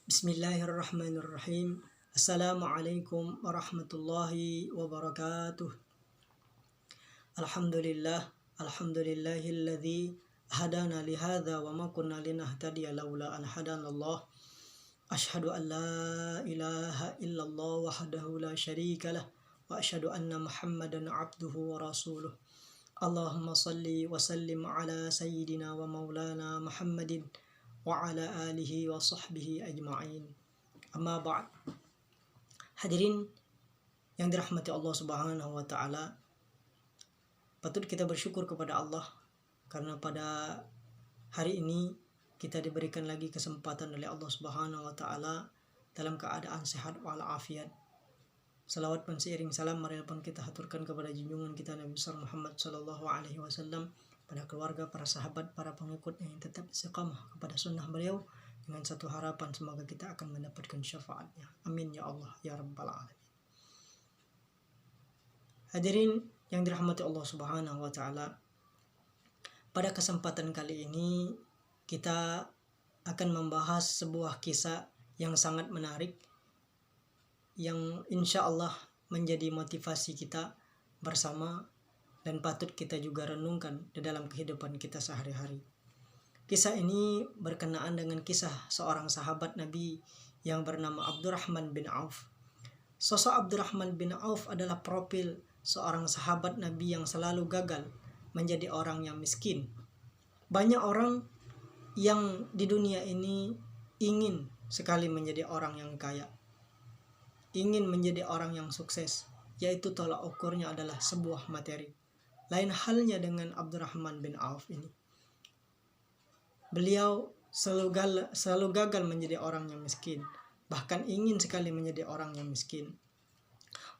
Bismillahirrahmanirrahim. Assalamualaikum warahmatullahi wabarakatuh. Alhamdulillahilladzi hadana lihadza wa ma kunna linahtadiya laula an hadanallah. Asyhadu an la ilaha illallah wahdahu la syarikalah wa asyhadu anna Muhammadan abduhu wa rasuluh. Allahumma salli wa sallim ala sayyidina wa maulana Muhammadin wa ala alihi wa sahbihi ajma'in. Amma ba'd. Hadirin yang dirahmati Allah Subhanahu wa taala, patut kita bersyukur kepada Allah karena pada hari ini kita diberikan lagi kesempatan oleh Allah Subhanahu wa taala dalam keadaan sehat walafiat. Salawat dan seiring salam marilah pun kita haturkan kepada junjungan kita Nabi besar Muhammad sallallahu alaihi wasallam, pada keluarga, para sahabat, para pengikut yang tetap istiqamah kepada sunnah beliau, dengan satu harapan semoga kita akan mendapatkan syafaatnya. Amin ya Allah ya rabbal alamin. Hadirin yang dirahmati Allah Subhanahu wa taala, pada kesempatan kali ini kita akan membahas sebuah kisah yang sangat menarik, yang insya Allah menjadi motivasi kita bersama dan patut kita juga renungkan di dalam kehidupan kita sehari-hari. Kisah ini berkenaan dengan kisah seorang sahabat Nabi yang bernama Abdurrahman bin Auf. Sosok Abdurrahman bin Auf adalah profil seorang sahabat Nabi yang selalu gagal menjadi orang yang miskin. Banyak orang yang di dunia ini ingin sekali menjadi orang yang kaya, ingin menjadi orang yang sukses, yaitu tolak ukurnya adalah sebuah materi. Lain halnya dengan Abdurrahman bin Auf ini. Beliau selalu gagal menjadi orang yang miskin, bahkan ingin sekali menjadi orang yang miskin.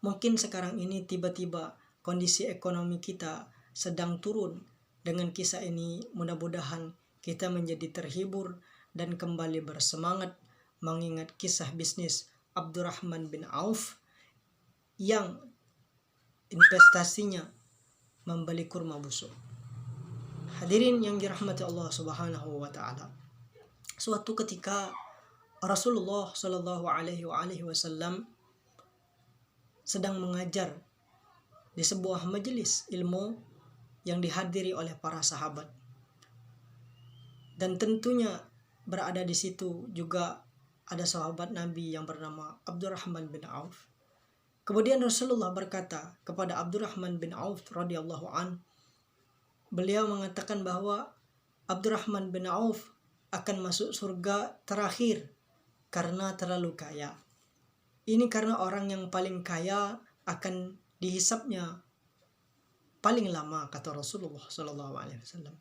Mungkin sekarang ini tiba-tiba kondisi ekonomi kita sedang turun. Dengan kisah ini mudah-mudahan kita menjadi terhibur dan kembali bersemangat mengingat kisah bisnis Abdurrahman bin Auf yang investasinya membeli kurma busuk. Hadirin yang dirahmati Allah Subhanahu wa taala. Suatu ketika Rasulullah Shallallahu alaihi wasallam sedang mengajar di sebuah majelis ilmu yang dihadiri oleh para sahabat. Dan tentunya berada di situ juga ada sahabat Nabi yang bernama Abdurrahman bin Auf. Kemudian Rasulullah berkata kepada Abdurrahman bin Auf radhiyallahu an, beliau mengatakan bahwa Abdurrahman bin Auf akan masuk surga terakhir karena terlalu kaya. Ini karena orang yang paling kaya akan dihisapnya paling lama, kata Rasulullah sallallahu alaihi wasallam.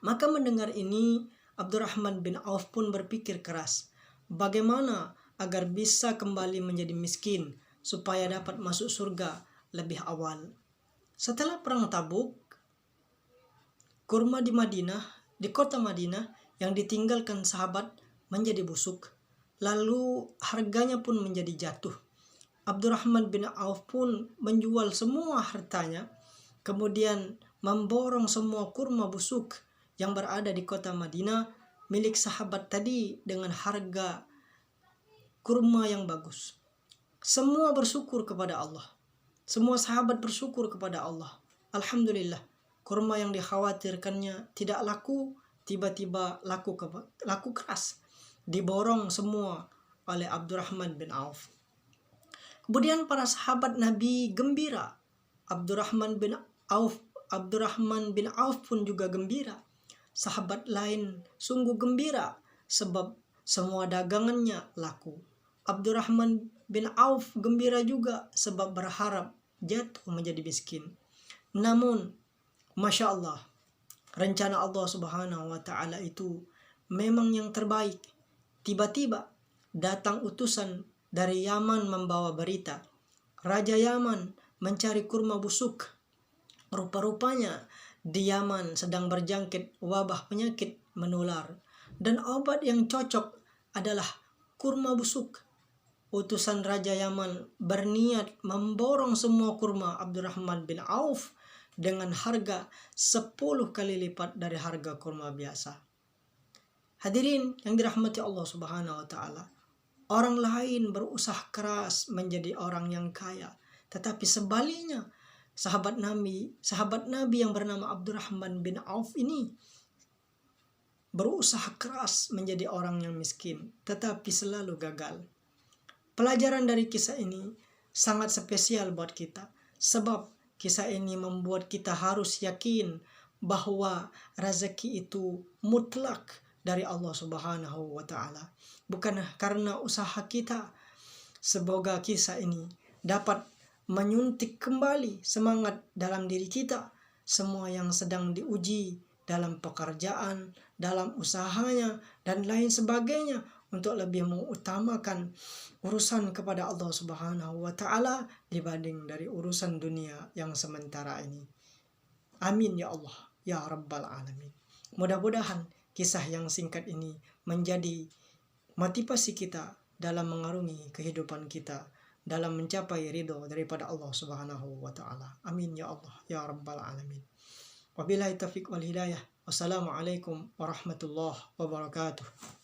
Maka mendengar ini Abdurrahman bin Auf pun berpikir keras, bagaimana agar bisa kembali menjadi miskin supaya dapat masuk surga lebih awal. Setelah perang Tabuk, kurma di kota Madinah yang ditinggalkan sahabat menjadi busuk, lalu harganya pun menjadi jatuh. Abdurrahman bin Auf pun menjual semua hartanya, kemudian memborong semua kurma busuk yang berada di kota Madinah milik sahabat tadi dengan harga kurma yang bagus. Semua bersyukur kepada Allah. Semua sahabat bersyukur kepada Allah. Alhamdulillah, kurma yang dikhawatirkannya tidak laku, tiba-tiba laku keras. Diborong semua oleh Abdurrahman bin Auf. Kemudian para sahabat Nabi gembira. Abdurrahman bin Auf pun juga gembira. Sahabat lain sungguh gembira sebab semua dagangannya laku. Abdurrahman bin Auf gembira juga sebab berharap jatuh menjadi miskin. Namun, Masya Allah, rencana Allah Subhanahu wa ta'ala itu memang yang terbaik. Tiba-tiba datang utusan dari Yaman membawa berita. Raja Yaman mencari kurma busuk. Rupa-rupanya di Yaman sedang berjangkit wabah penyakit menular. Dan obat yang cocok adalah kurma busuk. Utusan Raja Yaman berniat memborong semua kurma Abdurrahman bin Auf dengan harga 10 kali lipat dari harga kurma biasa. Hadirin yang dirahmati Allah Subhanahu wa taala. Orang lain berusaha keras menjadi orang yang kaya, tetapi sebaliknya sahabat Nabi yang bernama Abdurrahman bin Auf ini berusaha keras menjadi orang yang miskin, tetapi selalu gagal. Pelajaran dari kisah ini sangat spesial buat kita, sebab kisah ini membuat kita harus yakin bahwa rezeki itu mutlak dari Allah Subhanahu wa taala, bukan karena usaha kita. Semoga kisah ini dapat menyuntik kembali semangat dalam diri kita, semua yang sedang diuji dalam pekerjaan, dalam usahanya, dan lain sebagainya, untuk lebih mengutamakan urusan kepada Allah Subhanahu wa taala dibanding dari urusan dunia yang sementara ini. Amin ya Allah, ya Rabbal Alamin. Mudah-mudahan kisah yang singkat ini menjadi motivasi kita dalam mengarungi kehidupan kita, dalam mencapai ridho daripada Allah Subhanahu wa taala. Amin ya Allah, ya Rabbal Alamin. Wabillahi taufiq wal hidayah. Wassalamualaikum warahmatullahi wabarakatuh.